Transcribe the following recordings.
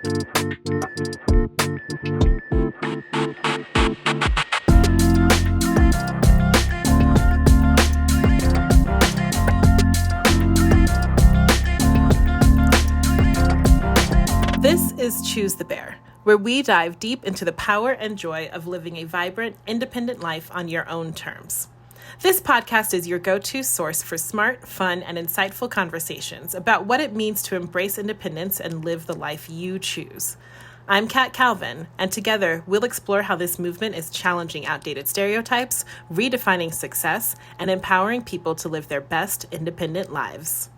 This is Choose the Bear, where we dive deep into the power and joy of living a vibrant, independent life on your own terms. This podcast is your go-to source for smart, fun, and insightful conversations about what it means to embrace independence and live the life you choose. I'm Kat Calvin, and together we'll explore how this movement is challenging outdated stereotypes, redefining success, and empowering people to live their best independent lives.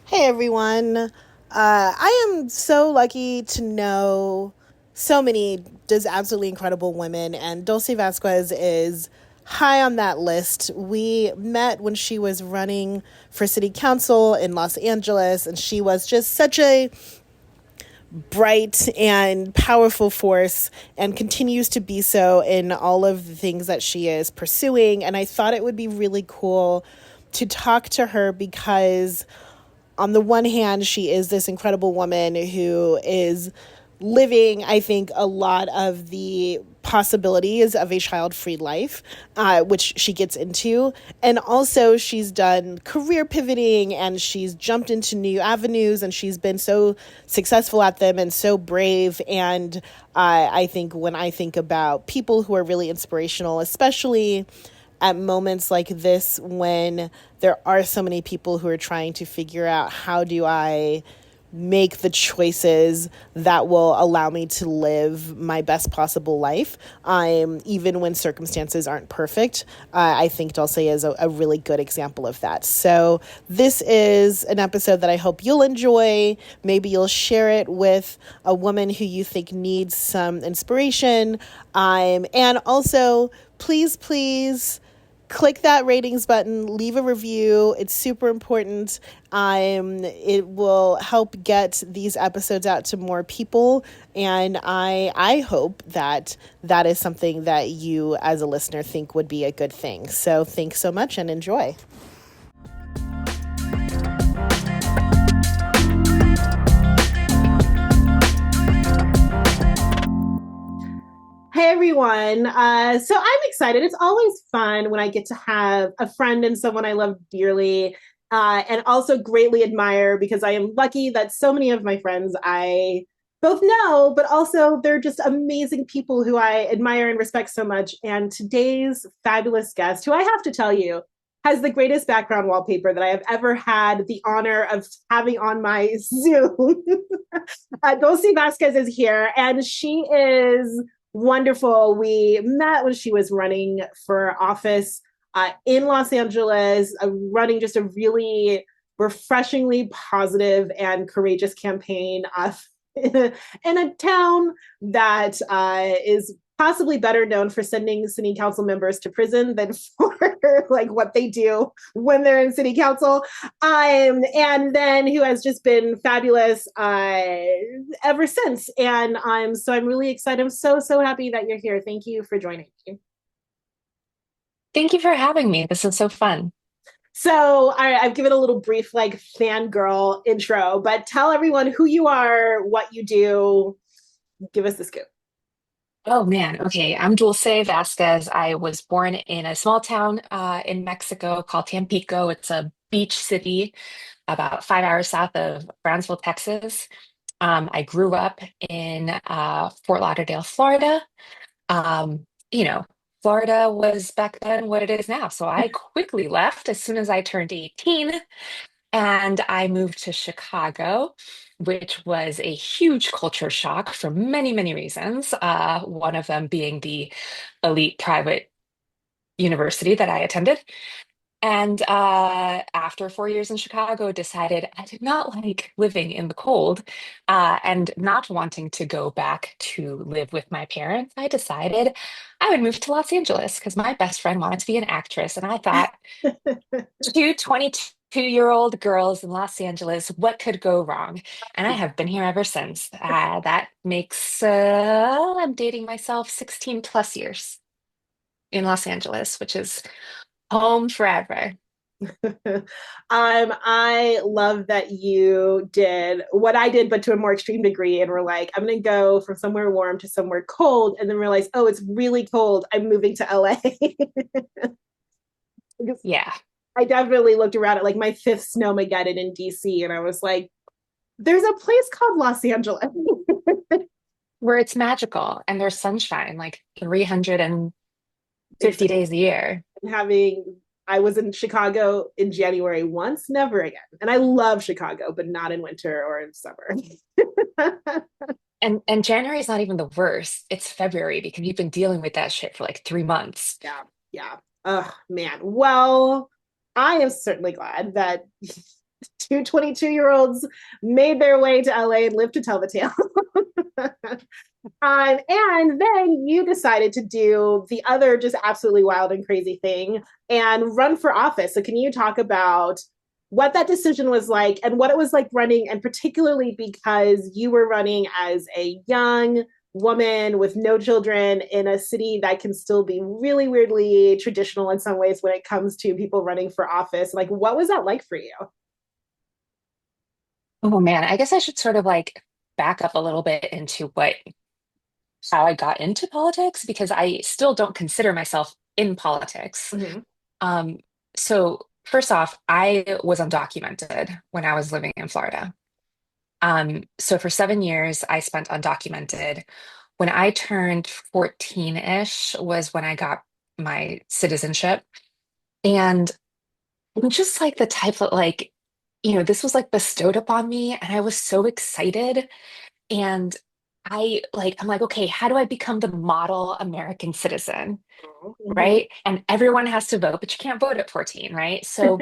Hey everyone. I am so lucky to know so many just absolutely incredible women, and Dulce Vasquez is high on that list. We met when she was running for city council in Los Angeles, and she was just such a bright and powerful force and continues to be so in all of the things that she is pursuing. And I thought it would be really cool to talk to her because on the one hand, she is this incredible woman who is living, I think, a lot of the possibilities of a child-free life, which she gets into. And also she's done career pivoting and she's jumped into new avenues and she's been so successful at them and so brave. And I think when I think about people who are really inspirational, especially at moments like this when there are so many people who are trying to figure out how do I make the choices that will allow me to live my best possible life, even when circumstances aren't perfect. I think Dulce is a really good example of that. So this is an episode that I hope you'll enjoy. Maybe you'll share it with a woman who you think needs some inspiration. And also, please, click that ratings button, leave a review. It's super important. It will help get these episodes out to more people. And I hope that that is something that you as a listener think would be a good thing. So thanks so much and enjoy. Hey everyone. So I'm excited. It's always fun when I get to have a friend and someone I love dearly and also greatly admire, because I am lucky that so many of my friends I both know, but also they're just amazing people who I admire and respect so much. And today's fabulous guest, who I have to tell you, has the greatest background wallpaper that I have ever had the honor of having on my Zoom. Dulce Vasquez is here, and she is wonderful. We met when she was running for office in Los Angeles, running just a really refreshingly positive and courageous campaign in a town that is possibly better known for sending city council members to prison than for like what they do when they're in city council. And then who has just been fabulous ever since. And I'm really excited. I'm so happy that you're here. Thank you for joining me. Thank you for having me. This is so fun. So I've given a little brief like fangirl intro, but tell everyone who you are, what you do. Give us the scoop. Oh man, okay. I'm Dulce Vasquez. I was born in a small town in Mexico called Tampico. It's a beach city about 5 hours south of Brownsville, Texas. I grew up in Fort Lauderdale, Florida. You know, Florida was back then what it is now. So I quickly left as soon as I turned 18. And I moved to Chicago, which was a huge culture shock for many, many reasons. One of them being the elite private university that I attended. And after 4 years in Chicago, decided I did not like living in the cold and not wanting to go back to live with my parents. I decided I would move to Los Angeles because my best friend wanted to be an actress. And I thought, two 22-year-old girls in Los Angeles, what could go wrong? And I have been here ever since. That makes, I'm dating myself 16 plus years in Los Angeles, which is home forever. I love that you did what I did, but to a more extreme degree, and we're like, I'm gonna go from somewhere warm to somewhere cold, and then realize, oh, it's really cold. I'm moving to LA. Because Yeah, I definitely looked around at like my fifth snowmageddon in DC, and I was like, there's a place called Los Angeles. where it's magical and there's sunshine like 350 Exactly. days a year. Having I was in Chicago in January once, never again. And I love Chicago, but not in winter or in summer. And January is not even the worst. It's February because you've been dealing with that shit for like 3 months. Yeah, yeah. Oh man. Well, I am certainly glad that two 22-year-olds made their way to LA and lived to tell the tale. And then you decided to do the other just absolutely wild and crazy thing and run for office. So, can you talk about what that decision was like and what it was like running, and particularly because you were running as a young woman with no children in a city that can still be really weirdly traditional in some ways when it comes to people running for office? Like, what was that like for you? Oh man, I guess I should sort of like back up a little bit into what how I got into politics because I still don't consider myself in politics. Mm-hmm. Um, so first off, I was undocumented when I was living in Florida. So for 7 years, I spent undocumented. When I turned 14-ish was when I got my citizenship. And I'm just like the type that like, this was like bestowed upon me and I was so excited. And I'm like, okay, how do I become the model American citizen? Mm-hmm. Right? And everyone has to vote, but you can't vote at 14, right? So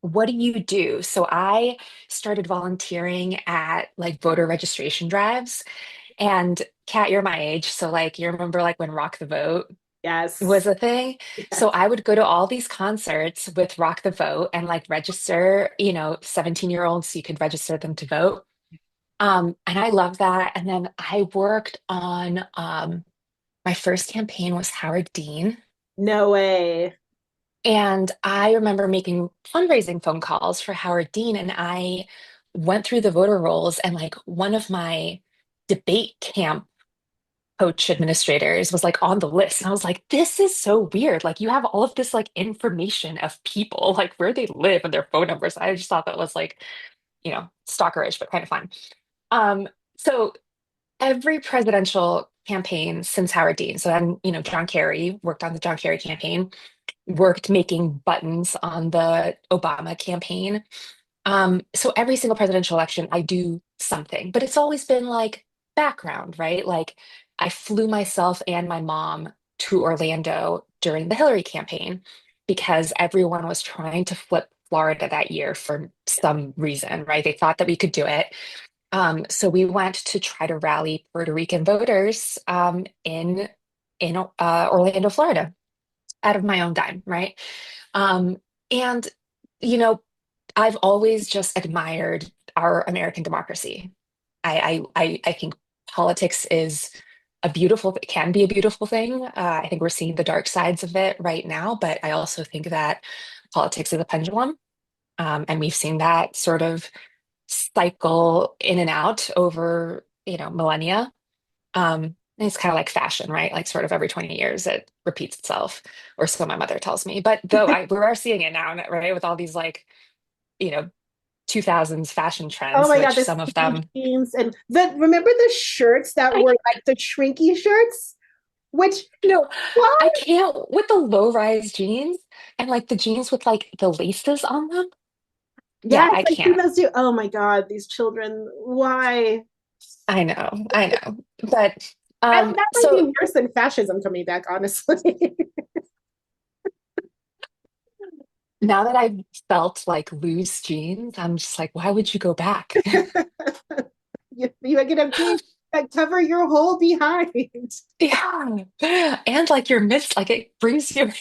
what do you do? So I started volunteering at like voter registration drives. And Kat, you're my age. So like you remember like when Rock the Vote was Yes. a thing? So Yes. I would go to all these concerts with Rock the Vote and like register, 17-year-olds so you could register them to vote. And I love that. And then I worked on my first campaign was Howard Dean. No way. And I remember making fundraising phone calls for Howard Dean, and I went through the voter rolls, and like one of my debate camp coach administrators was like on the list. And I was like, this is so weird. Like, you have all of this like information of people, like where they live and their phone numbers. I just thought that was like, stalkerish, but kind of fun. So every presidential campaign since Howard Dean, so then, John Kerry worked on the John Kerry campaign, worked making buttons on the Obama campaign. So every single presidential election, I do something, but it's always been like background, right? Like I flew myself and my mom to Orlando during the Hillary campaign because everyone was trying to flip Florida that year for some reason, right? They thought that we could do it. So we went to try to rally Puerto Rican voters in Orlando, Florida, out of my own dime, right? Um, and you know, I've always just admired our American democracy. I think politics is it can be a beautiful thing. I think we're seeing the dark sides of it right now, but I also think that politics is a pendulum. And we've seen that sort of cycle in and out over, millennia. And it's kind of like fashion, right? Like sort of every 20 years it repeats itself, or so my mother tells me. But though we are seeing it now, right, with all these like, you know, 2000s fashion Oh trends, my God, which the some of skinny them jeans and remember the shirts that I were like the shrinky shirts? Which no, what? I can't with the low-rise jeans and like the jeans with like the laces on them. Yeah, Yes, I I've seen can't. those too. Oh my God, these children. Why? I know. But That might so be worse than fascism coming back, honestly. now that I've felt like loose jeans, I'm just like, why would you go back? You get a jeans that cover your whole behind. Yeah. And like your mist, like it brings you,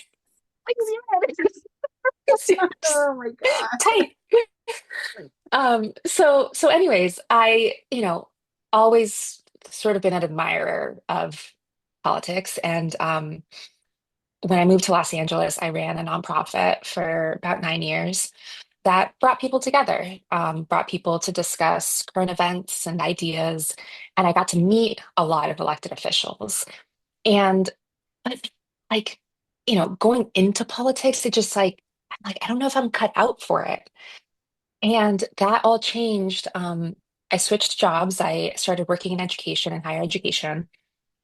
it's Oh my God. tight. So anyways, I, always sort of been an admirer of politics. And when I moved to Los Angeles, I ran a nonprofit for about 9 years that brought people together, brought people to discuss current events and ideas. And I got to meet a lot of elected officials. And but, like, going into politics, it just like, I don't know if I'm cut out for it. And that all changed. I switched jobs. I started working in education and higher education.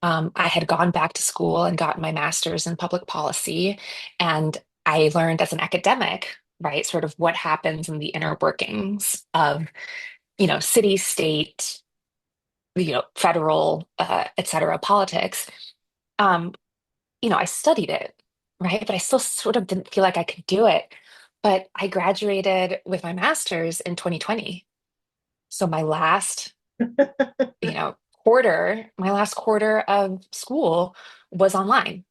I had gone back to school and gotten my master's in public policy, and I learned as an academic, right, sort of what happens in the inner workings of, city, state, federal, et cetera, politics. Um, I studied it, right, but I still sort of didn't feel like I could do it. But I graduated with my master's in 2020. So my last quarter of school was online.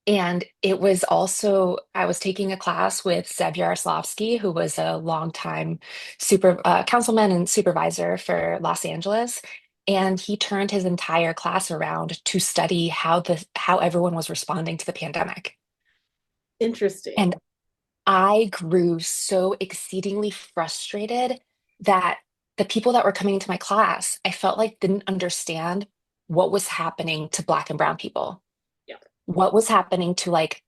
And it was also, I was taking a class with Zeb Yaroslavsky, who was a longtime councilman and supervisor for Los Angeles. And he turned his entire class around to study how everyone was responding to the pandemic. Interesting. And I grew so exceedingly frustrated that the people that were coming into my class, I felt like didn't understand what was happening to Black and Brown people, Yeah. what was happening to like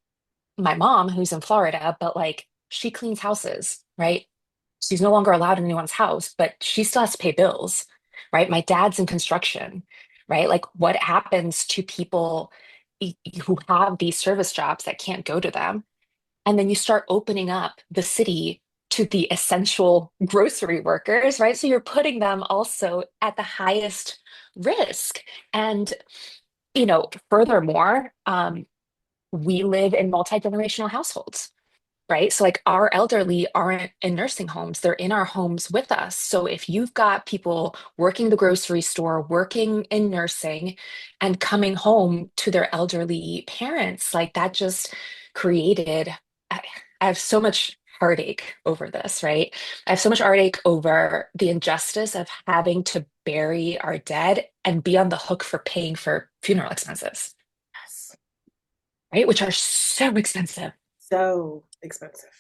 my mom, who's in Florida, but like she cleans houses, right? She's no longer allowed in anyone's house, but she still has to pay bills, right? My dad's in construction, right? Like what happens to people who have these service jobs that can't go to them? And then you start opening up the city to the essential grocery workers, right? So you're putting them also at the highest risk. And, furthermore, we live in multi-generational households, right? So, like, our elderly aren't in nursing homes, they're in our homes with us. So, if you've got people working the grocery store, working in nursing, and coming home to their elderly parents, like, that just created, I, I have so much heartache over this, right? I have so much heartache over the injustice of having to bury our dead and be on the hook for paying for funeral expenses, Yes. right? Which are so expensive. So expensive.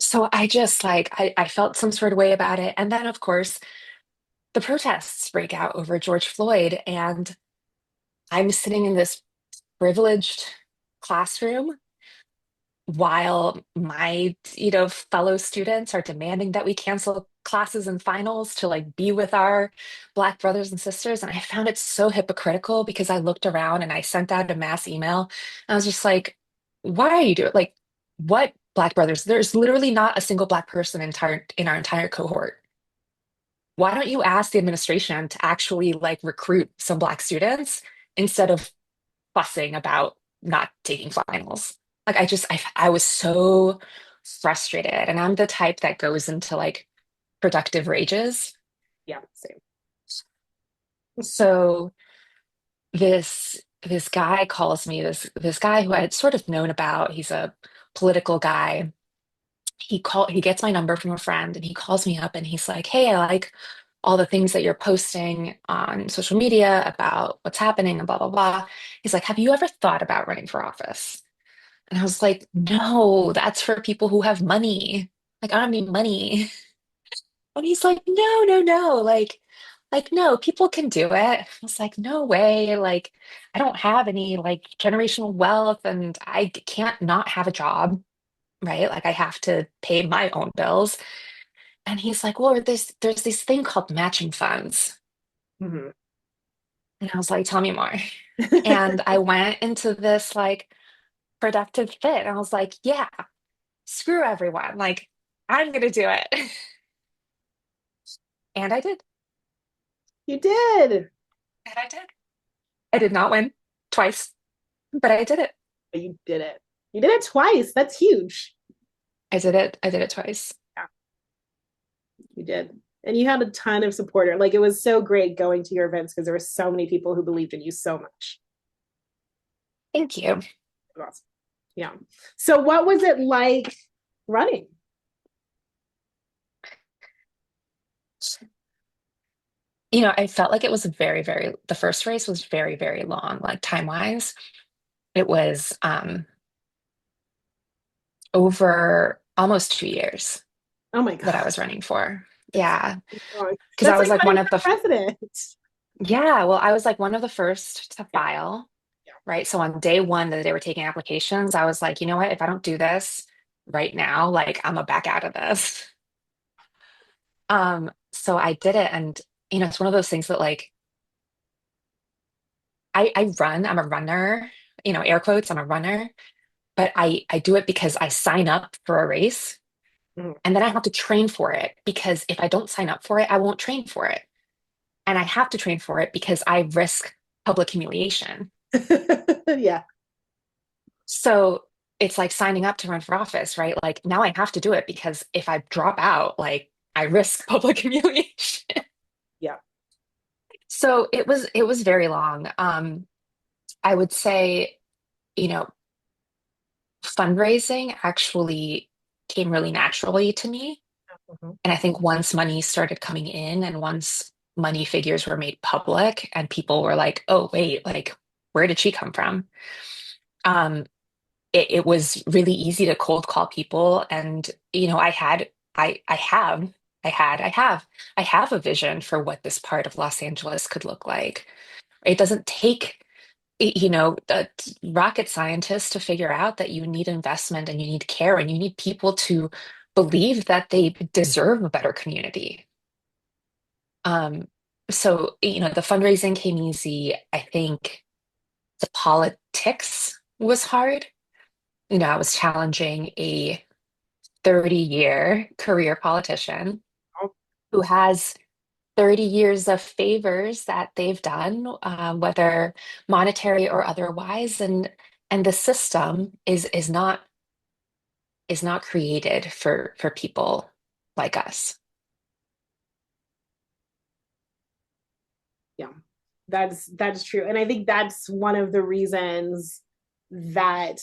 So I just I felt some sort of way about it. And then, of course, the protests break out over George Floyd. And I'm sitting in this privileged classroom while my, fellow students are demanding that we cancel classes and finals to like be with our Black brothers and sisters. And I found it so hypocritical because I looked around and I sent out a mass email. I was just like, why are you doing like what Black brothers? There's literally not a single Black person in our entire cohort. Why don't you ask the administration to actually like recruit some Black students instead of fussing about not taking finals? Like I was so frustrated, and I'm the type that goes into like productive rages. Yeah, same. So this guy calls me, this guy who I had sort of known about. He's a political guy. He gets my number from a friend, and he calls me up and he's like, "Hey, I like all the things that you're posting on social media about what's happening and blah blah blah." He's like, "Have you ever thought about running for office?" And I was like, "No, that's for people who have money. Like, I don't have any money." And he's like, "No, no, no. Like, no, people can do it." I was like, "No way. Like, I don't have any like generational wealth and I can't not have a job, right? Like, I have to pay my own bills." And he's like, "Well, there's this thing called matching funds." Mhm. And I was like, "Tell me more." And I went into this like productive fit. And I was like, "Yeah, screw everyone. Like, I'm gonna do it." And I did. You did, And I did. I did not win twice, but I did it. but you did it. You did it twice. That's huge. I did it. I did it twice. Yeah, you did. And you had a ton of supporter. Like it was so great going to your events because there were so many people who believed in you so much. Thank you. Awesome. Yeah. So what was it like running? I felt like it was the first race was very, very long, like time wise. It was over almost 2 years Oh my that I God. was running for. That's so Yeah, long. because I That's was like like running one of the for president. yeah, well, I was like one of the first to Yeah. file, Yeah. right? So on day one that they were taking applications, I was like, you know what? If I don't do this right now, like I'm gonna back out of this. So I did it, and it's one of those things that like I run, I'm a runner, air quotes, I'm a runner, but I do it because I sign up for a race Mhm. and then I have to train for it because if I don't sign up for it, I won't train for it. And I have to train for it because I risk public humiliation. Yeah. So it's like signing up to run for office, right? Like now I have to do it because if I drop out, like I risk public humiliation. Yeah. So it was very long. I would say, you know, fundraising actually came really naturally to me. Mhm. And I think once money started coming in and once money figures were made public and people were like, oh, wait, like, where did she come from? Um, it was really easy to cold call people. And, I had, I have, I have a vision for what this part of Los Angeles could look like. It doesn't take the rocket scientists to figure out that you need investment and you need care and you need people to believe that they deserve a better community. Um, so, the fundraising came easy. I think the politics was hard. I was challenging a 30-year career politician Oh, who has 30 years of favors that they've done, whether monetary or otherwise, and the system is not created for people like us. yeah. That's true. And I think that's one of the reasons that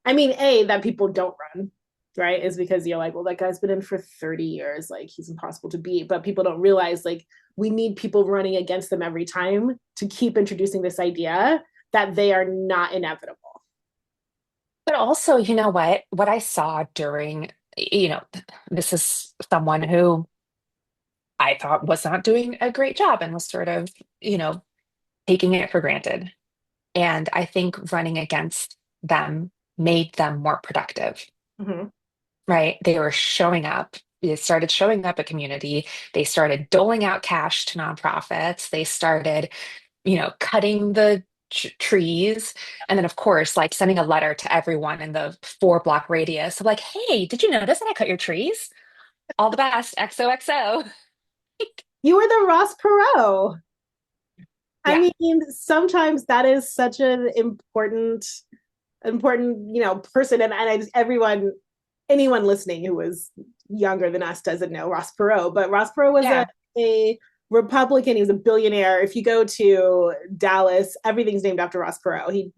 I mean, A, that people don't run, right? Is because you're like, well, that guy's been in for 30 years, like he's impossible to beat. But people don't realize like we need people running against them every time to keep introducing this idea that they are not inevitable. But also, you know what I saw during, this is someone who I thought was not doing a great job and was sort of, you know, taking it for granted. And I think running against them made them more productive, Mm-hmm. right? They were showing up. They started showing up at community. They started doling out cash to nonprofits. They started, cutting the trees. And then, of course, like sending a letter to everyone in the 4 block radius of like, hey, did you notice that I cut your trees? All the best, XOXO. You were the Ross Perot. I Yeah, mean, sometimes that is such an important, person. And everyone, anyone listening who was younger than us doesn't know Ross Perot, but Ross Perot was a, yeah, a Republican. He was a billionaire. If you go to Dallas, everything's named after Ross Perot. He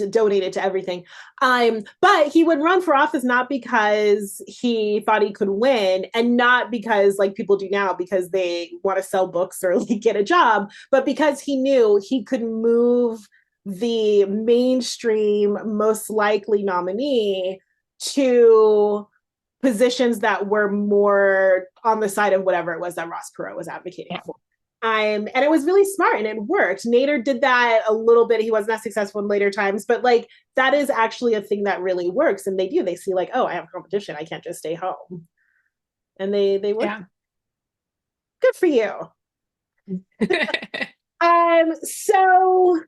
donated to everything. But he would run for office not because he thought he could win, and not because like people do now because they want to sell books or like get a job, but because he knew he could move the mainstream most likely nominee to positions that were more on the side of whatever it was that Ross Perot was advocating yeah, for. And it was really smart and it worked. Nader did that a little bit. He wasn't as successful in later times, but like that is actually a thing that really works. And they see like, oh, I have competition. I can't just stay home. And they work. yeah. Good for you. So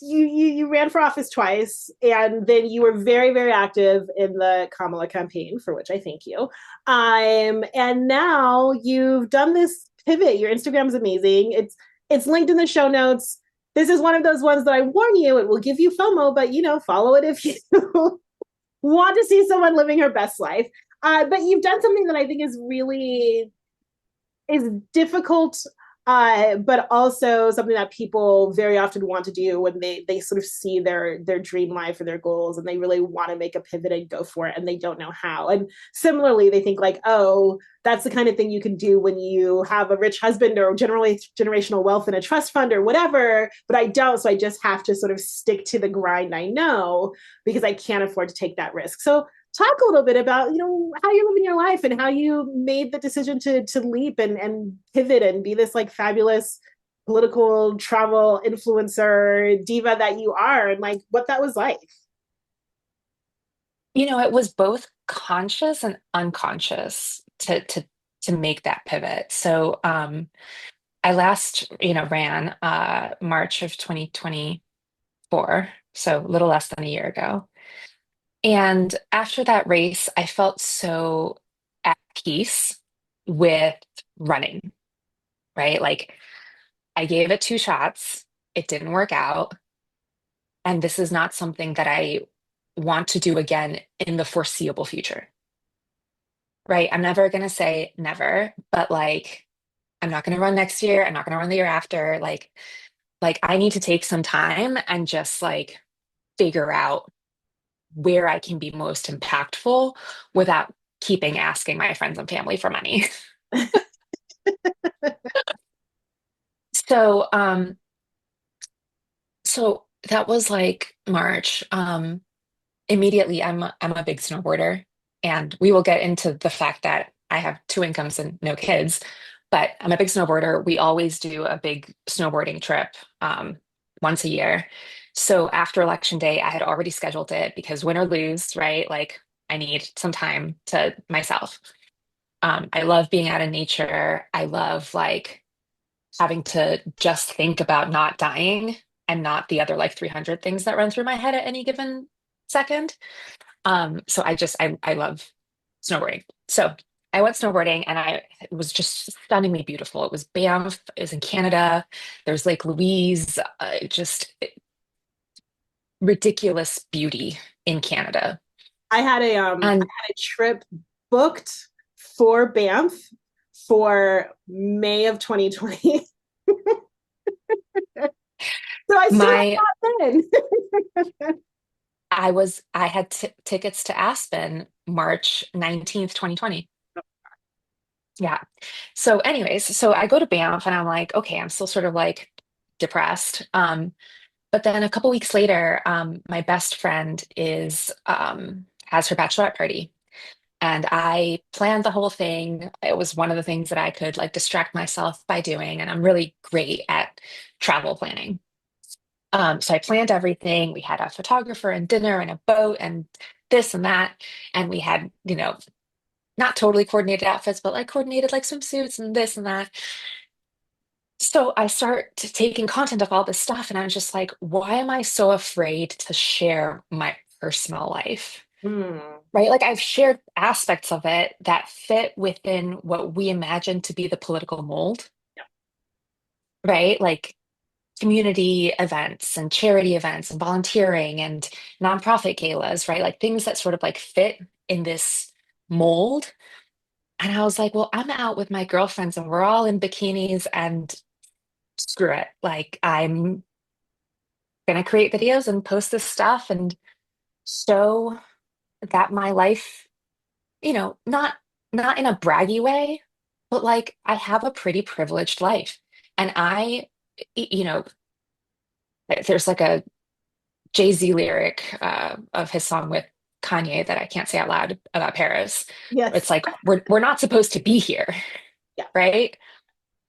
you ran for office twice, and then you were very very active in the Kamala campaign, for which I thank you. And now you've done this pivot. Your Instagram is amazing. It's linked in the show notes. This is one of those ones that I warn you, it will give you FOMO, but follow it if you want to see someone living her best life. But you've done something that I think is really is difficult but also something that people very often want to do when they sort of see their dream life or their goals, and they really want to make a pivot and go for it, and they don't know how. And similarly, they think like, oh, that's the kind of thing you can do when you have a rich husband or generally generational wealth in a trust fund or whatever. But I don't, so I just have to sort of stick to the grind I know because I can't afford to take that risk. So talk a little bit about how you're living your life and how you made the decision to leap and pivot and be this like fabulous political travel influencer diva that you are, and like what that was like. It was both conscious and unconscious to make that pivot. So I last, ran March of 2024, so a little less than a year ago. And after that race, I felt so at peace with running, right? Like I gave it two shots, it didn't work out, and this is not something that I want to do again in the foreseeable future. Right? I'm never going to say never, but like I'm not going to run next year, I'm not going to run the year after. Like I need to take some time and just like figure out where I can be most impactful without keeping asking my friends and family for money. So, so that was like March. Immediately I'm a big snowboarder, and we will get into the fact that I have two incomes and no kids, but I'm a big snowboarder. We always do a big snowboarding trip once a year. So after election day, I had already scheduled it because win or lose, right? Like I need some time to myself. I love being out in nature. I love like having to just think about not dying and not the other like 300 things that run through my head at any given second. So I love snowboarding. So I went snowboarding and it was just stunningly beautiful. It was Banff, it was in Canada. There's Lake Louise, just ridiculous beauty in Canada. I And had a trip booked for Banff for May of 2020. So I still my have not been. I had tickets to Aspen March 19th, 2020. Yeah. So anyways, so I go to Banff and I'm like, okay, I'm still sort of like depressed. But then a couple weeks later, my best friend is has her bachelorette party. And I planned the whole thing. It was one of the things that I could like distract myself by doing. And I'm really great at travel planning. So I planned everything. We had a photographer and dinner and a boat and this and that. And we had, not totally coordinated outfits, but like coordinated like swimsuits and this and that. So I start taking content of all this stuff, and I'm just like, why am I so afraid to share my personal life? Hmm. Right? Like I've shared aspects of it that fit within what we imagine to be the political mold, right? Like community events and charity events and volunteering and nonprofit galas, right? Like things that sort of like fit in this mold. And I was like, well, I'm out with my girlfriends and we're all in bikinis and screw it. Like I'm gonna create videos and post this stuff and show that my life, not in a braggy way, but like I have a pretty privileged life. And you know, there's like a Jay-Z lyric of his song with Kanye that I can't say out loud about Paris. It's Yes. like we're not supposed to be here, Yeah. right?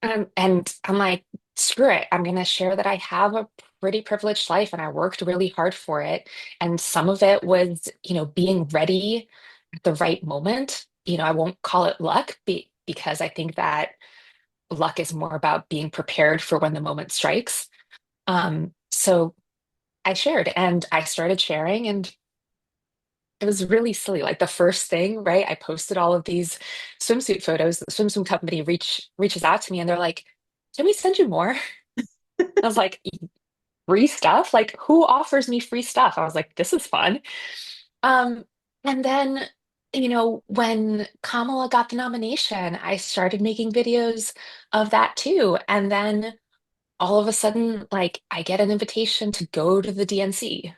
And I'm like, screw it. I'm going to share that I have a pretty privileged life and I worked really hard for it. And some of it was, being ready at the right moment. I won't call it luck because I think that luck is more about being prepared for when the moment strikes. So I shared and I started sharing, and it was really silly. Like the first thing, right? I posted all of these swimsuit photos. The swimsuit company reaches out to me and they're like, "Can we send you more?" I was like, "Free stuff? Like who offers me free stuff?" I was like, "This is fun." Um, and then when Kamala got the nomination, I started making videos of that too. And then all of a sudden, like, I get an invitation to go to the DNC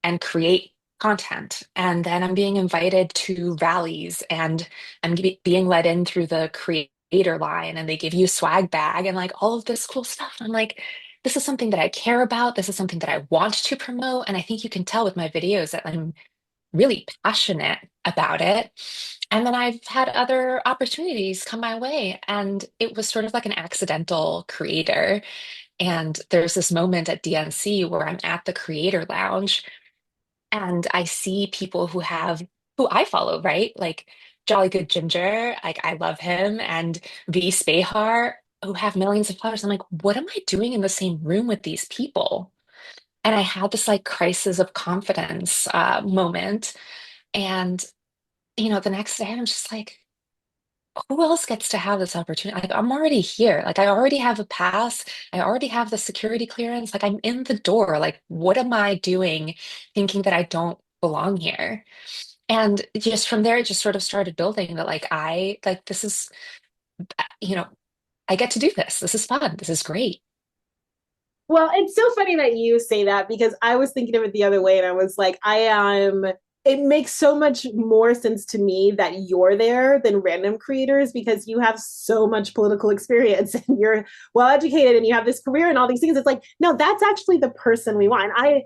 and create content. And then I'm being invited to rallies and I'm being led in through the creator line and they give you a swag bag and like all of this cool stuff. I'm like, this is something that I care about. This is something that I want to promote. And I think you can tell with my videos that I'm really passionate about it. And then I've had other opportunities come my way, and it was sort of like an accidental creator. And there's this moment at DNC where I'm at the creator lounge and I see people who I follow, right? Like Jolly Good Ginger, like I love him, and V Spahar, who have millions of followers. I'm like, what am I doing in the same room with these people? And I had this like crisis of confidence moment. And, the next day I'm just like, who else gets to have this opportunity? Like, I'm already here. Like, I already have a pass. I already have the security clearance. Like, I'm in the door. Like, what am I doing thinking that I don't belong here? And just from there, it just sort of started building that, this is, you know, I get to do this. This is fun. This is great. Well, it's so funny that you say that because I was thinking of it the other way and I was like, I am. It makes so much more sense to me that you're there than random creators because you have so much political experience and you're well educated and you have this career and all these things. It's like, no, that's actually the person we want. And I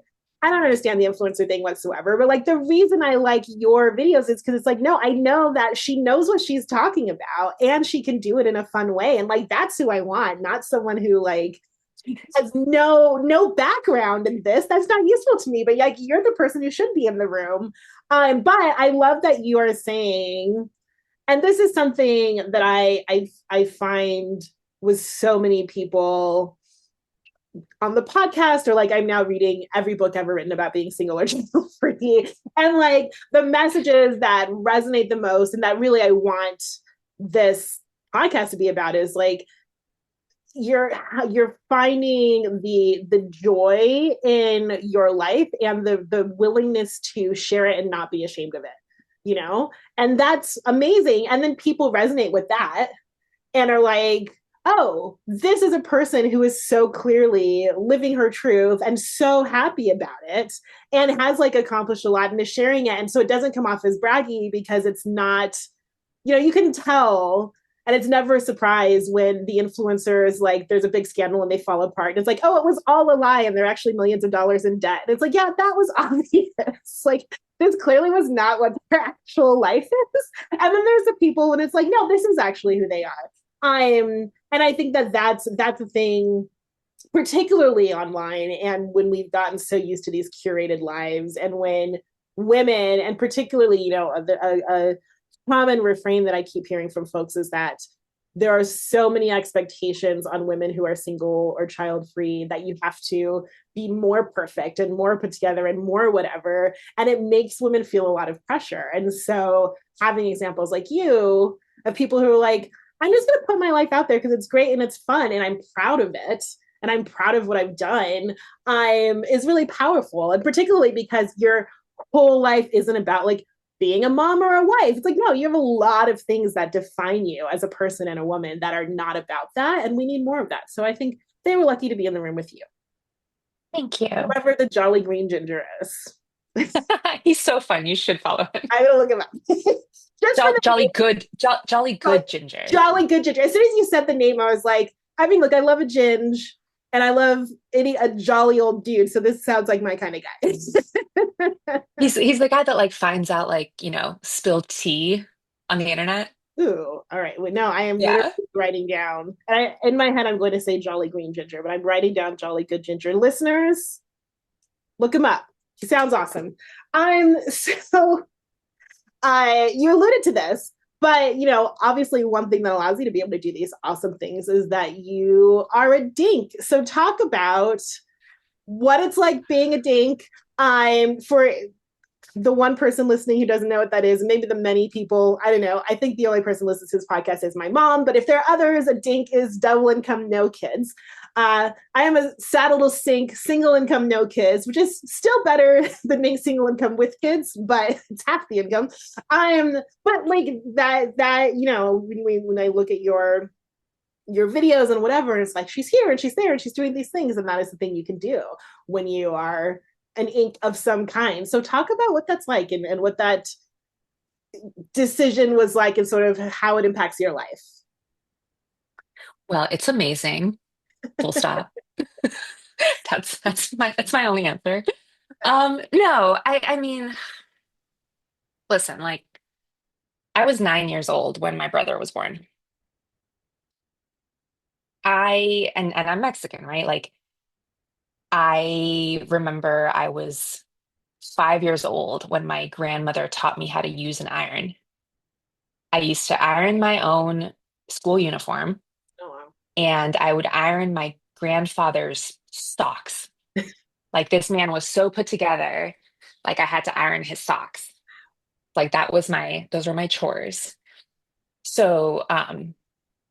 don't understand the influencer thing whatsoever, but like the reason I like your videos is because it's like, no, I know that she knows what she's talking about and she can do it in a fun way. And like that's who I want, not someone who like has no background in this. That's not useful to me. But like you're the person who should be in the room. But I love that you are saying, and this is something that I find with so many people on the podcast, or like I'm now reading every book ever written about being single or child free, and like the messages that resonate the most, and that really I want this podcast to be about is like you're finding the joy in your life and the willingness to share it and not be ashamed of it, and that's amazing. And then people resonate with that and are like, oh, this is a person who is so clearly living her truth and so happy about it and has like accomplished a lot and is sharing it. And so it doesn't come off as braggy because it's not, you can tell. And it's never a surprise when the influencers, like, there's a big scandal and they fall apart. And it's like, oh, it was all a lie and they're actually millions of dollars in debt. And it's like, yeah, that was obvious. Like, this clearly was not what their actual life is. And then there's the people when it's like, no, this is actually who they are. And I think that that's a thing, particularly online, and when we've gotten so used to these curated lives, and when women, and particularly, a common refrain that I keep hearing from folks is that there are so many expectations on women who are single or child free that you have to be more perfect and more put together and more whatever. And it makes women feel a lot of pressure. And so having examples like you of people who are like, I'm just going to put my life out there because it's great and it's fun and I'm proud of it and I'm proud of what I've done, is really powerful. And particularly because your whole life isn't about like being a mom or a wife. It's like, no, you have a lot of things that define you as a person and a woman that are not about that. And we need more of that. So I think they were lucky to be in the room with you. Thank you. Whoever the Jolly Green Ginger is. He's so fun. You should follow him. I'm going to look him up. Jolly good ginger. Jolly Good Ginger. As soon as you said the name, I was like, I mean, look, I love a ginge and I love a jolly old dude. So this sounds like my kind of guy. He's the guy that like finds out like, spilled tea on the internet. Ooh, all right. Well, no, I am Yeah. writing down. In my head, I'm going to say Jolly Green Ginger, but I'm writing down Jolly Good Ginger. Listeners, look him up. He sounds awesome. You alluded to this, but obviously one thing that allows you to be able to do these awesome things is that you are a dink. So talk about what it's like being a dink. For the one person listening who doesn't know what that is, maybe the many people, I don't know. I think the only person who listens to this podcast is my mom, but if there are others, a dink is double income, no kids. I am a sad little sink, single income, no kids, which is still better than being single income with kids, but it's half the income. I am, but like that, when I look at your videos and whatever, and it's like she's here and she's there and she's doing these things, and that is the thing you can do when you are an ink of some kind. So talk about what that's like and what that decision was like and sort of how it impacts your life. Well, it's amazing. Full stop. That's my only answer. No, I mean, listen, like I was 9 years old when my brother was born. And I'm Mexican, right? Like I remember I was 5 years old when my grandmother taught me how to use an iron. I used to iron my own school uniform, Oh wow. and I would iron my grandfather's socks. Like this man was so put together, like I had to iron his socks. Like those were my chores. So,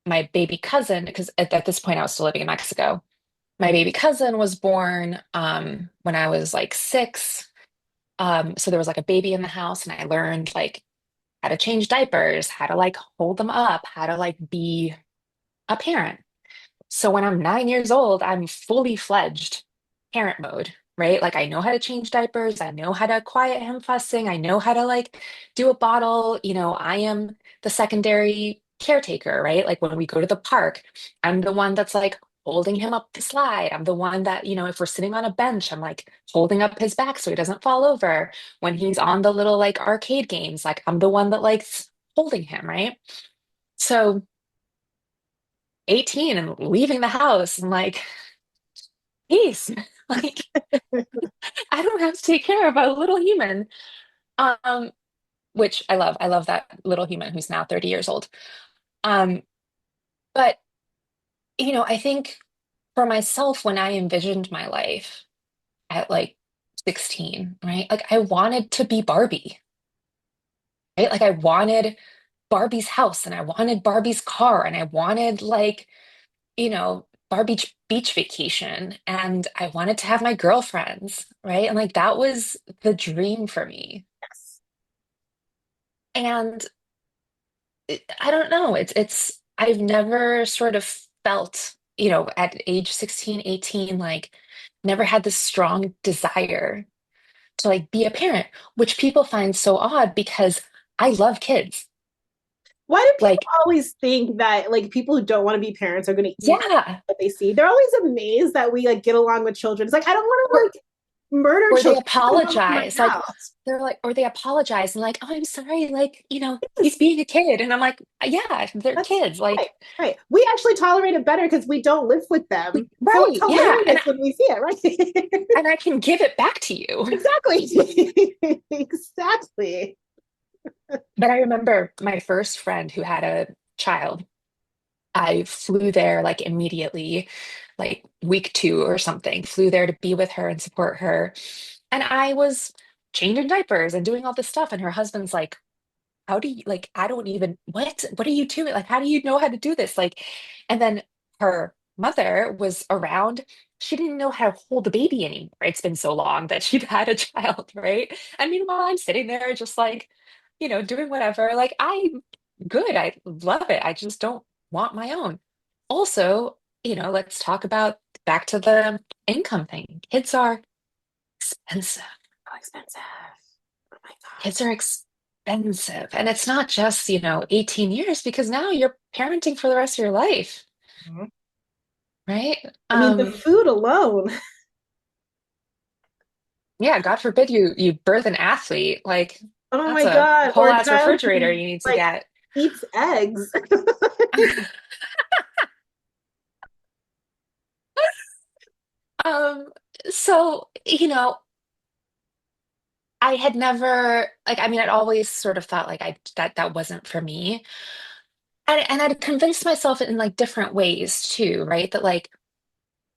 my baby cousin, because at this point I was still living in Mexico, my baby cousin was born when I was like 6. So there was like a baby in the house, and I learned like how to change diapers, how to like hold them up, how to like be a parent. So when I'm 9 years old, I'm fully fledged parent mode, right? Like I know how to change diapers, I know how to quiet him fussing, I know how to like do a bottle. I am the secondary caretaker, right? Like when we go to the park, I'm the one that's like holding him up the slide. I'm the one that, if we're sitting on a bench, I'm like holding up his back so he doesn't fall over. When he's on the little like arcade games, like I'm the one that likes holding him, right? So 18 and leaving the house and like peace. Like I don't have to take care of a little human. Um, which I love. I love that little human who's now 30 years old. Um, but I think for myself, when I envisioned my life at like 16, right? Like I wanted to be Barbie, right? Like I wanted Barbie's house and I wanted Barbie's car and I wanted like, Barbie beach vacation and I wanted to have my girlfriends, right? And like that was the dream for me. And I don't know, I've never sort of felt, at age 16, 18, like never had this strong desire to like be a parent, which people find so odd because I love kids. Why do people Like, always think that like people who don't want to be parents are going to eat yeah. what they see? They're always amazed that we like get along with children. It's like I don't want Or to like murder or they children in my apologize, like house. or they apologize and like, oh, I'm sorry, like, he's being a kid. And I'm like, yeah, they're That's kids. right, Like, right. We actually tolerate it better because we don't live with them. So it's right, yeah. hilarious when we see it, right? And I can give it back to you. Exactly. Exactly. But I remember my first friend who had a child. I flew there like immediately, like week 2 or something, flew there to be with her and support her. And I was changing diapers and doing all this stuff. And her husband's like, how do you, like, I don't even, what are you doing? Like, how do you know how to do this? Like, and then her mother was around. She didn't know how to hold a baby anymore. It's been so long that she'd had a child, right? And meanwhile, I'm sitting there just like, doing whatever. Like, good. I love it. I just don't want my own. Also, let's talk about back to the income thing. Kids are expensive. So expensive. Oh my Kids are expensive. And it's not just, 18 years because now you're parenting for the rest of your life, God. right? I mean, the food alone. Yeah, God forbid you birth an athlete. Like Oh that's my a God. Or whole a ass child refrigerator who you need to like get. eats eggs. Um, so, I had never like I mean I'd always sort of thought like I that wasn't for me. And I'd convinced myself in like different ways too, right? That like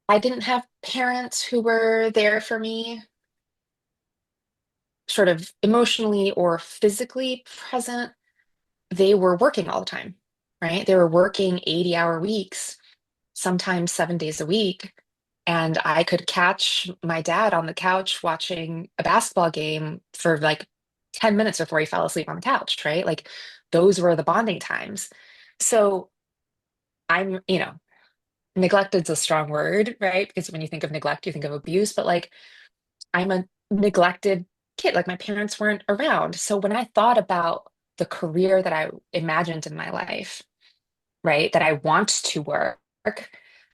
I didn't have parents who were there for me, sort of emotionally or physically present. They were working all the time, right? They were working 80-hour weeks. sometimes 7 days a week. And I could catch my dad on the couch watching a basketball game for like 10 minutes before he fell asleep on the couch, right? Like those were the bonding times. So neglected's a strong word, right? Because when you think of neglect, you think of abuse, but like I'm a neglected kid. Like my parents weren't around. So when I thought about the career that I imagined in my life, right, that I want to work,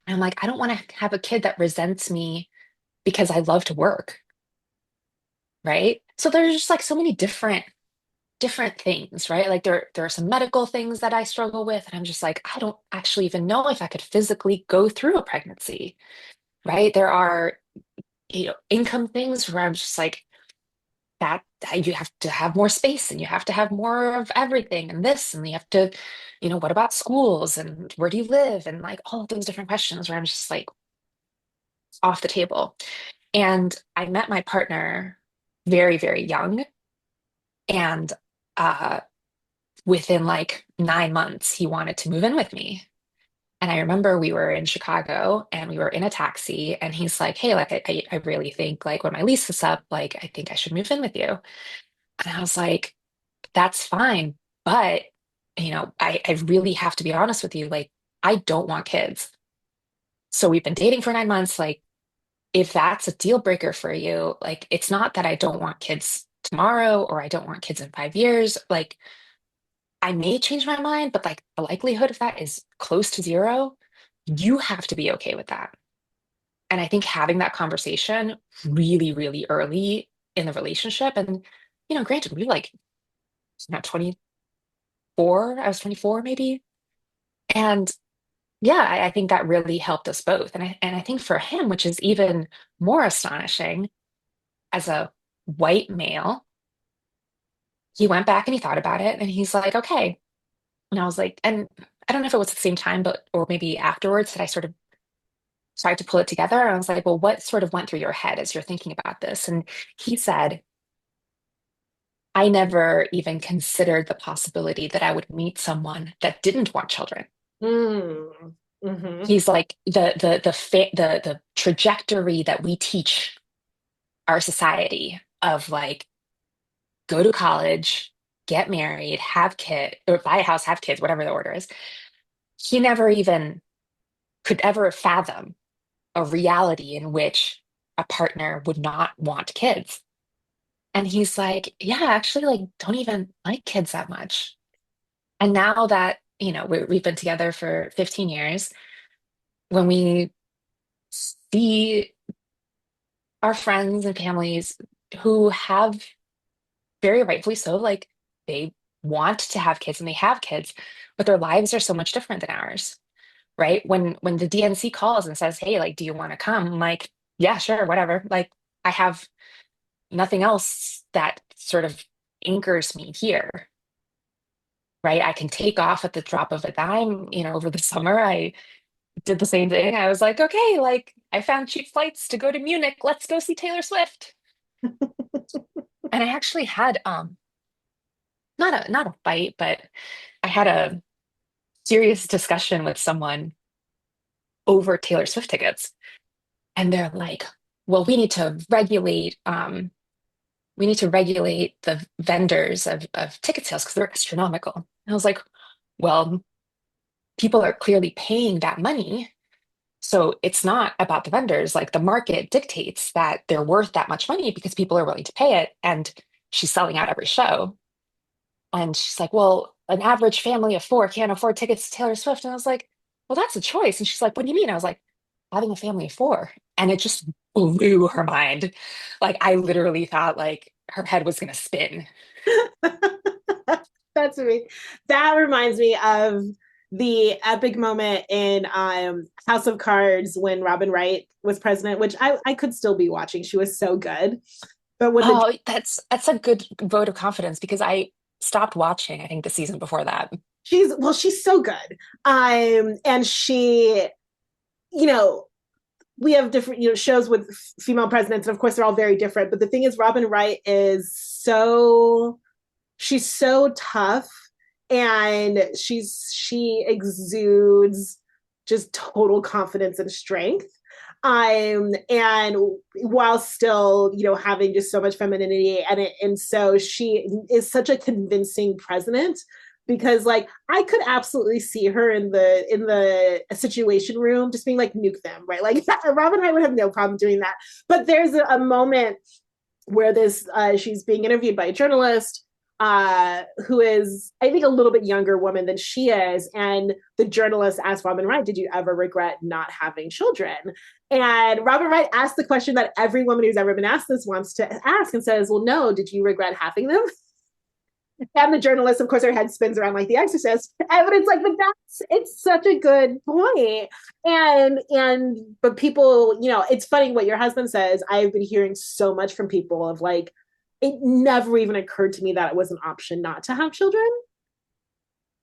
I'm like, I don't want to have a kid that resents me because I love to work, right? So there's just like so many different things, right? Like there are some medical things that I struggle with, and I'm just like, I don't actually even know if I could physically go through a pregnancy, right? There are, income things where I'm just like, that you have to have more space and you have to have more of everything and this, and you have to, what about schools and where do you live? And like all of those different questions where I'm just like off the table. And I met my partner very, very young. And uh, within like 9 months, he wanted to move in with me. And I remember we were in Chicago and we were in a taxi, and he's like, "Hey, like I really think like when my lease is up, like I think I should move in with you." And I was like, "That's fine, but I really have to be honest with you. Like, I don't want kids. So we've been dating for 9 months. Like, if that's a deal breaker for you, like it's not that I don't want kids tomorrow or I don't want kids in 5 years. Like, I may change my mind, but like the likelihood of that is close to zero. You have to be okay with that." And I think having that conversation really, really early in the relationship, and granted, we were like not 24, I was 24 maybe. And yeah, I think that really helped us both. And I think for him, which is even more astonishing, as a white male, he went back and he thought about it and he's like, okay. And I was like, and I don't know if it was at the same time, but or maybe afterwards that I sort of started to pull it together. I was like, well, what sort of went through your head as you're thinking about this? And he said, I never even considered the possibility that I would meet someone that didn't want children. Mm. Hmm. He's like the trajectory that we teach our society of like go to college, get married, have kids, or buy a house, have kids, whatever the order is. He never even could ever fathom a reality in which a partner would not want kids. And he's like, yeah, actually, like, don't even like kids that much. And now that, we've been together for 15 years, when we see our friends and families who have very rightfully so, like, they want to have kids and they have kids, but their lives are so much different than ours, right? When the DNC calls and says, "Hey, like, do you want to come?" I'm like, yeah, sure, whatever. Like, I have nothing else that sort of anchors me here, right? I can take off at the drop of a dime. Over the summer, I did the same thing. I was like, okay, like I found cheap flights to go to Munich. Let's go see Taylor Swift. And I actually had not a fight, but I had a serious discussion with someone over Taylor Swift tickets. And they're like, well, we need to regulate the vendors of ticket sales because they're astronomical. And I was like, well, people are clearly paying that money. So it's not about the vendors. Like the market dictates that they're worth that much money because people are willing to pay it. And she's selling out every show. And she's like, well, an average family of four can't afford tickets to Taylor Swift. And I was like, well, that's a choice. And she's like, what do you mean? I was like, having a family of four. And it just blew her mind. Like I literally thought like her head was going to spin. That's me. That reminds me of the epic moment in House of Cards when Robin Wright was president, which I could still be watching. She was so good. But when the Oh, that's a good vote of confidence because I stopped watching, I think, the season before that. she's so good. And she, you know, we have different, shows with female presidents, and of course they're all very different. But the thing is, Robin Wright is she's so tough, and she exudes just total confidence and strength. And while still, having just so much femininity, and so she is such a convincing president, because like I could absolutely see her in the situation room just being like, nuke them, right? Like Robin Wright would have no problem doing that. But there's a moment where this she's being interviewed by a journalist who is, I think, a little bit younger woman than she is. And the journalist asked Robin Wright, "Did you ever regret not having children?" And Robin Wright asked the question that every woman who's ever been asked this wants to ask, and says, "Well, no, did you regret having them?" And the journalist, of course, her head spins around like The Exorcist. But it's like, but it's such a good point. But people, it's funny what your husband says. I've been hearing so much from people of like, it never even occurred to me that it was an option not to have children.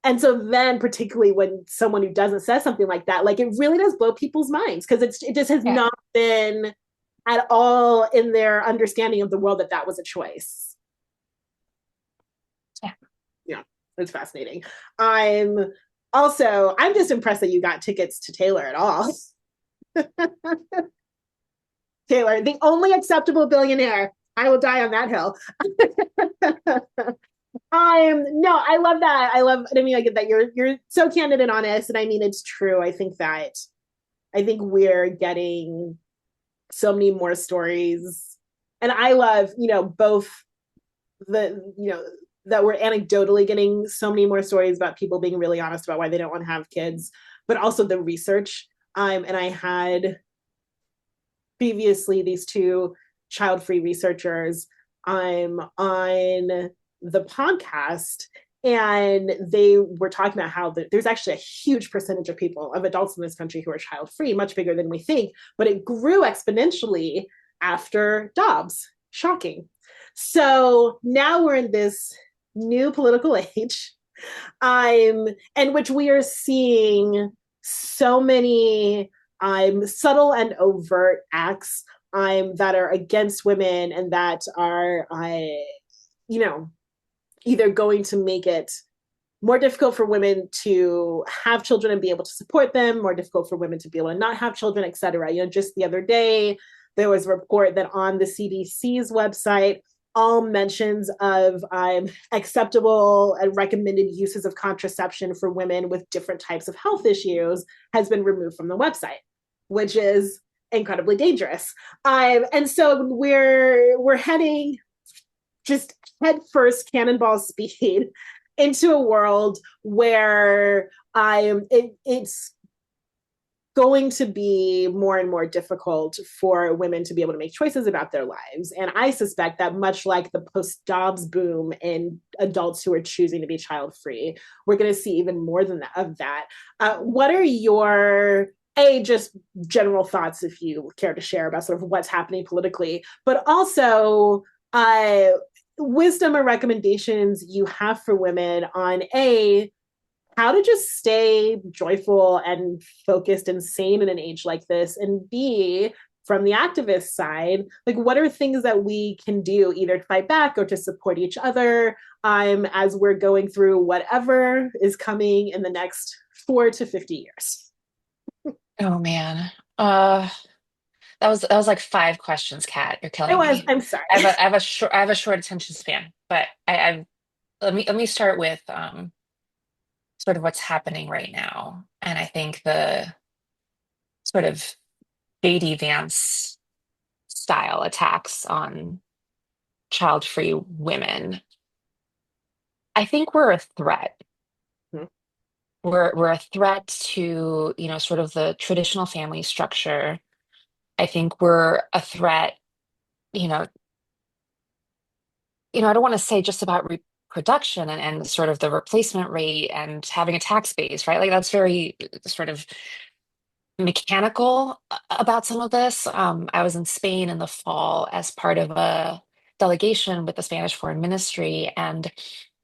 And so then, particularly when someone who doesn't say something like that, like it really does blow people's minds, because it just has not been at all in their understanding of the world that was a choice. Yeah, it's fascinating. I'm just impressed that you got tickets to Taylor at all. Taylor, the only acceptable billionaire. I will die on that hill. No, I love that. I get that you're so candid and honest. And I mean, it's true. I think we're getting so many more stories. And I love, both that we're anecdotally getting so many more stories about people being really honest about why they don't want to have kids, but also the research. And I had previously these two child-free researchers on the podcast, and they were talking about how there's actually a huge percentage of people, of adults in this country, who are child-free, much bigger than we think, but it grew exponentially after Dobbs. Shocking. So now we're in this new political age, in which we are seeing so many subtle and overt acts that are against women, and that are, either going to make it more difficult for women to have children and be able to support them, more difficult for women to be able to not have children, et cetera. Just the other day, there was a report that on the CDC's website, all mentions of acceptable and recommended uses of contraception for women with different types of health issues has been removed from the website, which is incredibly dangerous. And so we're heading just head first, cannonball speed, into a world where it's going to be more and more difficult for women to be able to make choices about their lives. And I suspect that, much like the post-Dobbs boom in adults who are choosing to be child-free, we're going to see even more of that. What are your just general thoughts, if you care to share, about sort of what's happening politically, but also wisdom or recommendations you have for women on how to just stay joyful and focused and sane in an age like this, and B, from the activist side, like, what are things that we can do either to fight back or to support each other as we're going through whatever is coming in the next 4 to 50 years? Oh man. That was like five questions, Kat. You're killing me. I'm sorry. I have a short attention span, but I've let me start with sort of what's happening right now. And I think the sort of J.D. Vance style attacks on child-free women. I think we're a threat. Hmm. We're a threat to, sort of the traditional family structure. I think we're a threat, you know, I don't want to say just about reproduction and sort of the replacement rate and having a tax base, right? Like that's very sort of mechanical about some of this. I was in Spain in the fall as part of a delegation with the Spanish Foreign Ministry, and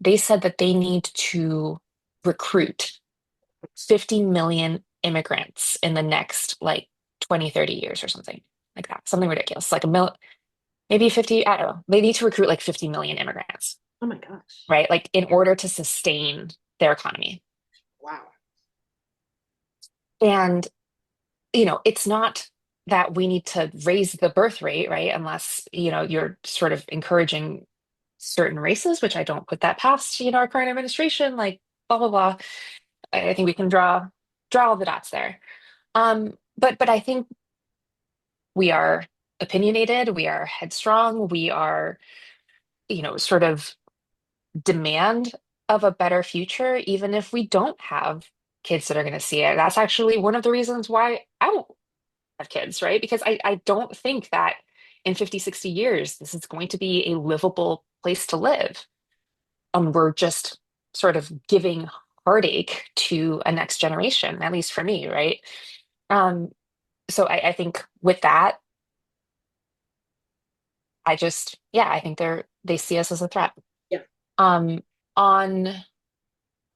they said that they need to recruit 50 million immigrants in the next like 20, 30 years or something like that. Something ridiculous. Like maybe 50, I don't know. They need to recruit like 50 million immigrants, Oh my gosh. right? Like in order to sustain their economy. Wow. And, it's not that we need to raise the birth rate, right? Unless, you're sort of encouraging certain races, which I don't put that past, our current administration, like blah, blah, blah. I think we can draw all the dots there. But I think we are opinionated, we are headstrong, we are, sort of demand of a better future, even if we don't have kids that are going to see it. That's actually one of the reasons why I won't have kids, right? Because I don't think that in 50, 60 years, this is going to be a livable place to live. We're just sort of giving heartache to a next generation, at least for me, right? Um, so I think with that, yeah, I think they see us as a threat. Yeah. Um, on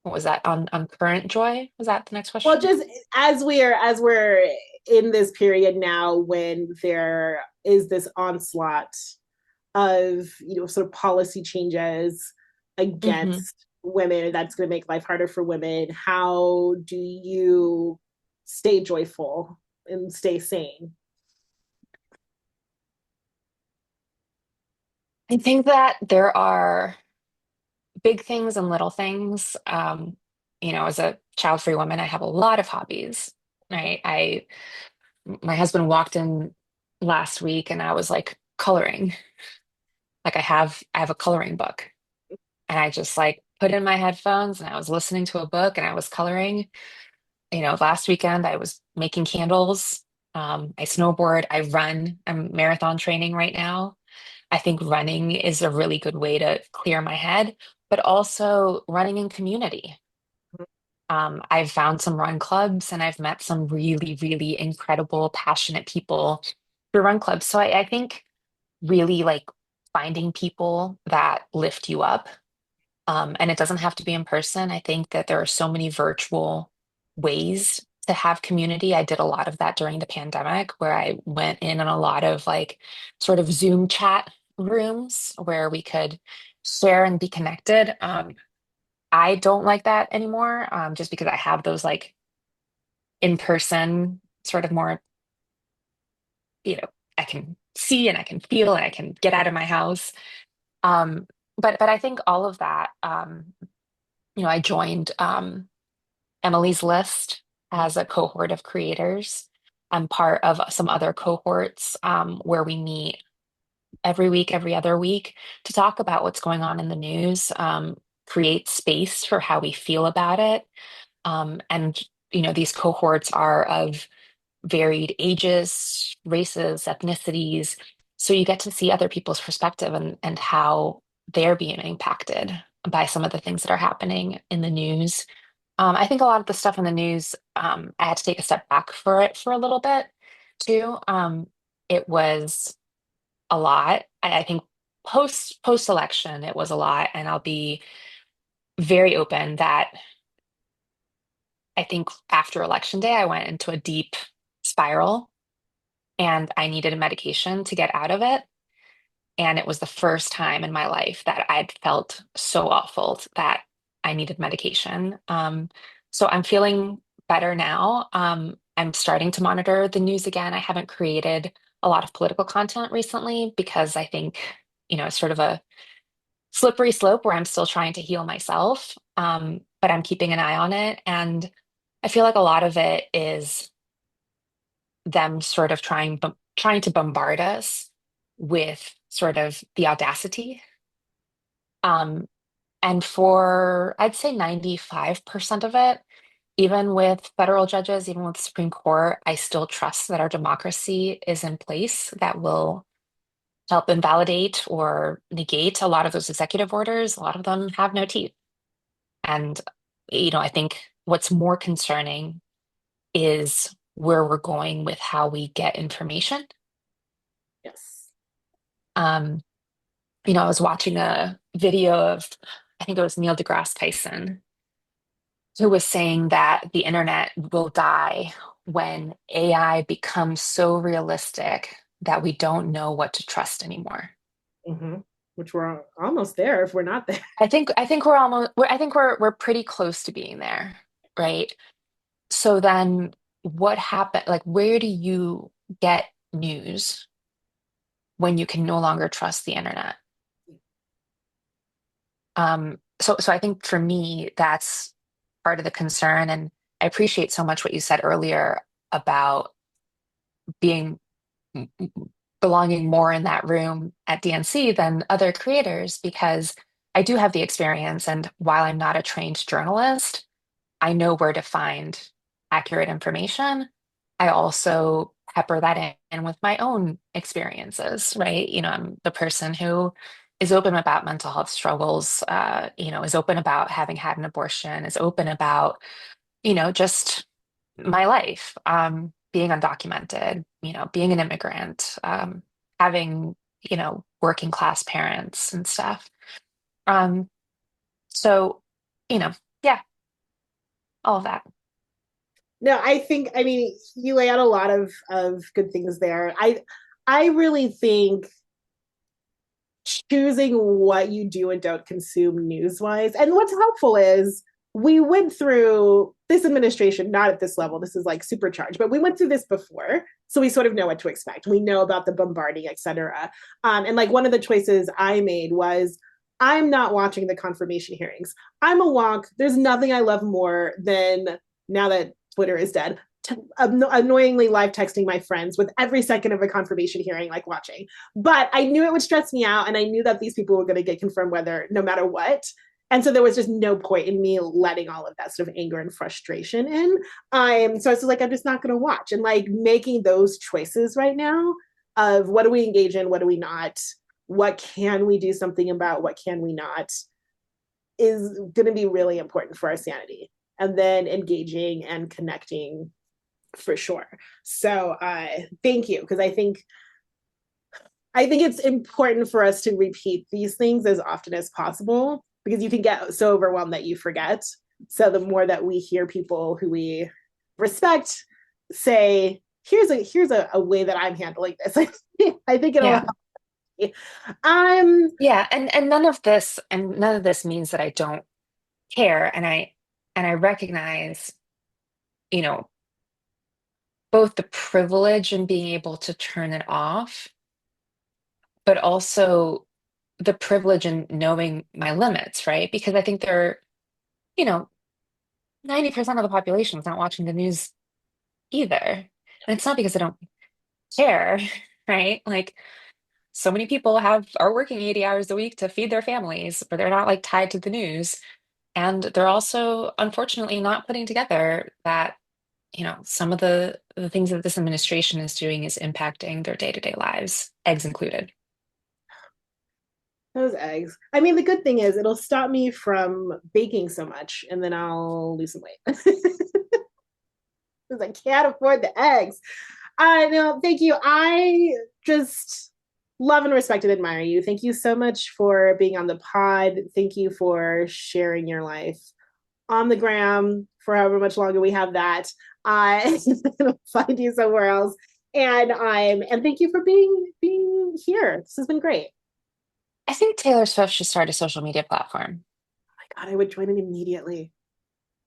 what was that? On current joy? Was that the next Well, question? just as we're in this period now when there is this onslaught of sort of policy changes Hmm. against women that's going to make life harder for women, how do you stay joyful and stay sane? I think that there are big things and little things. As a child-free woman, I have a lot of hobbies, right? My husband walked in last week and I was like coloring. Like I have a coloring book and I just like put in my headphones and I was listening to a book and I was coloring. Last weekend I was making candles. I snowboard, I run. I'm marathon training right now. I think running is a really good way to clear my head, but also running in community. I've found some run clubs and I've met some really, really incredible, passionate people through run clubs. So I think really like finding people that lift you up. And it doesn't have to be in person. I think that there are so many virtual ways to have community. I did a lot of that during the pandemic where I went in on a lot of like sort of Zoom chat rooms where we could share and be connected. I don't like that anymore, just because I have those like in person sort of more, you know, I can see and I can feel and I can get out of my house. Um, but I think all of that, I joined Emily's List as a cohort of creators. I'm part of some other cohorts where we meet every week, every other week to talk about what's going on in the news, create space for how we feel about it. And, these cohorts are of varied ages, races, ethnicities. So you get to see other people's perspective and how they're being impacted by some of the things that are happening in the news. I think a lot of the stuff in the news, I had to take a step back for it for a little bit too. It was a lot. I think post election, it was a lot, and I'll be very open that I think after election day, I went into a deep spiral, and I needed a medication to get out of it. And it was the first time in my life that I'd felt so awful that I needed medication. So I'm feeling better now. I'm starting to monitor the news again. I haven't created a lot of political content recently because I think, it's sort of a slippery slope where I'm still trying to heal myself. But I'm keeping an eye on it. And I feel like a lot of it is them sort of trying to bombard us with sort of the audacity. Um, and for I'd say 95% of it, even with federal judges, even with the Supreme Court, I still trust that our democracy is in place that will help invalidate or negate a lot of those executive orders. A lot of them have no teeth. And, I think what's more concerning is where we're going with how we get information. Yes. Um, I was watching a video of, I think it was Neil deGrasse Tyson, who was saying that the internet will die when AI becomes so realistic that we don't know what to trust anymore. Mm-hmm. Which we're almost there if we're not there. I think we're pretty close to being there, right? So then what happened? Like, where do you get news when you can no longer trust the internet? So I think for me, that's part of the concern. And I appreciate so much what you said earlier about being belonging more in that room at DNC than other creators, because I do have the experience. And while I'm not a trained journalist, I know where to find accurate information. I also pepper that in with my own experiences, right? I'm the person who is open about mental health struggles, is open about having had an abortion, is open about, just my life, being undocumented, being an immigrant, having, working class parents and stuff. Um, so, yeah, all of that. No, I mean, you lay out a lot of good things there. I really think choosing what you do and don't consume news wise. And what's helpful is we went through this administration, not at this level, this is like supercharged, but we went through this before. So we sort of know what to expect. We know about the bombarding, et cetera. And like one of the choices I made was I'm not watching the confirmation hearings. I'm a wonk. There's nothing I love more than, now that Twitter is dead, annoyingly live texting my friends with every second of a confirmation hearing, like watching. But I knew it would stress me out, and I knew that these people were going to get confirmed whether, no matter what. And so there was just no point in me letting all of that sort of anger and frustration in. So I was like, I'm just not going to watch, and like making those choices right now of what do we engage in, what do we not, what can we do something about, what can we not, is going to be really important for our sanity. And then engaging and connecting for sure. So thank you, because I think it's important for us to repeat these things as often as possible, because you can get so overwhelmed that you forget. So the more that we hear people who we respect say, here's a way that I'm handling this, I think it'll Yeah. help me. Um, Yeah, and none of this means that I don't care, and I recognize, you know, both the privilege in being able to turn it off, but also the privilege in knowing my limits, right? Because I think you know, 90% of the population is not watching the news either. And it's not because I don't care, right? Like so many people are working 80 hours a week to feed their families, but they're not like tied to the news. And they're also unfortunately not putting together that, some of the things that this administration is doing is impacting their day-to-day lives, eggs included. those eggs. I mean, the good thing is it'll stop me from baking so much, and then I'll lose some weight. Because I can't afford the eggs. No, thank you. I just love and respect and admire you. Thank you so much for being on the pod. Thank you for sharing your life on the gram for however much longer we have that. I find you somewhere else. And thank you for being here. This has been great. I think Taylor Swift should start a social media platform. Oh my God, I would join it immediately.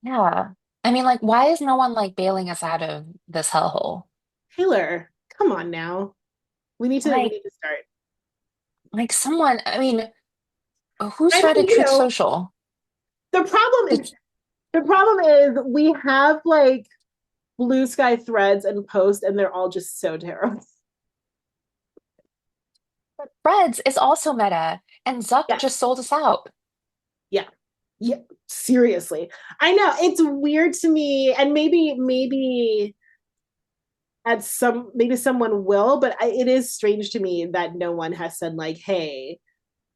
Yeah. I mean, like, why is no one like bailing us out of this hellhole? Taylor, come on now. We Like, need to start. like someone, I mean, who I mean, started Truth Social? the problem The is the problem is we have like blue sky threads and posts, and they're all just so terrible. Threads is also Meta, and Zuck Yeah, just sold us out. yeah, yeah. Seriously, I know it's weird to me, and maybe at maybe someone will, but it is strange to me that no one has said like, "Hey,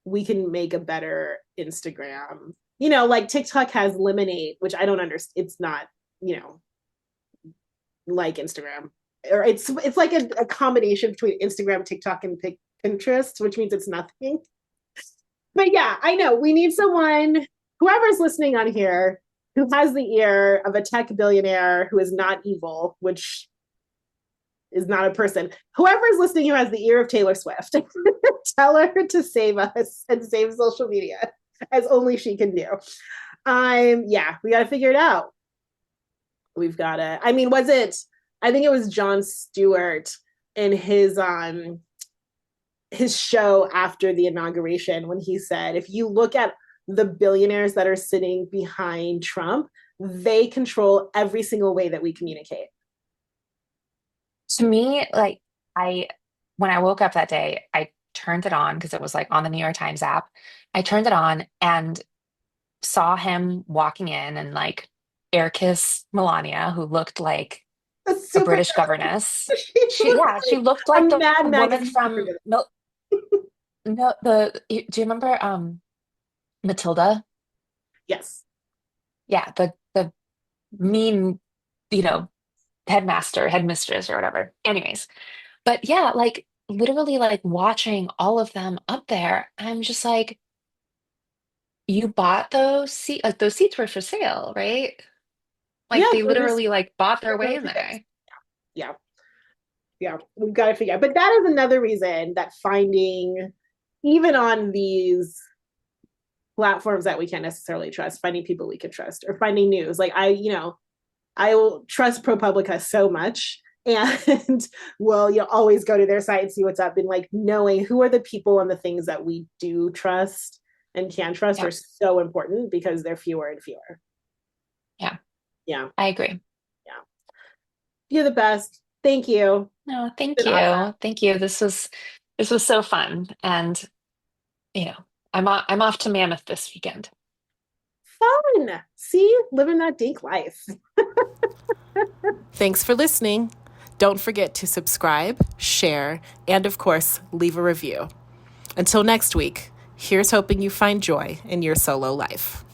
we can make a better Instagram." Like TikTok has Lemonade, which I don't understand. It's not, you know, like Instagram, or it's like a combination between Instagram, TikTok, and Pinterest, which means it's nothing. But yeah, I know we need someone, whoever's listening on here, who has the ear of a tech billionaire who is not evil, which is not a person. Whoever is listening who has the ear of Taylor Swift, tell her to save us and save social media as only she can do. Yeah, we got to figure it out. We've got to. I mean, was it? I think it was Jon Stewart in his show after the inauguration when he said, if you look at the billionaires that are sitting behind Trump, they control every single way that we communicate. To me, like I when I woke up that day, I turned it on because it was like on the New York Times app. I turned it on and saw him walking in and like air kiss Melania, who looked like A a super British governess. she She, looks yeah, she like looked a like the Mad woman Magazine from supervillain. No, do you remember Matilda? Yes. Yeah, the mean, you know, headmistress or whatever. Anyways, but yeah, like literally like watching all of them up there, I'm just like, you bought those seats, like those seats were for sale, right? Like Yeah, they they're just literally like bought their way regular in tickets. there. Yeah. Yeah. We've got to figure out. But that is another reason that finding, even on these platforms that we can't necessarily trust, finding people we can trust or finding news. Like I will trust ProPublica so much and will always go to their site and see what's up, and like knowing who are the people and the things that we do trust and can trust are Yep. so important because they're fewer and fewer. Yeah, Yeah. I agree. Yeah. You're the best. Thank you. No, It's thank been awesome. you. Thank you. This was so fun. And you know, I'm off to Mammoth this weekend. Fun. See, living that dink life. Thanks for listening. Don't forget to subscribe, share, and of course, leave a review. Until next week, here's hoping you find joy in your solo life.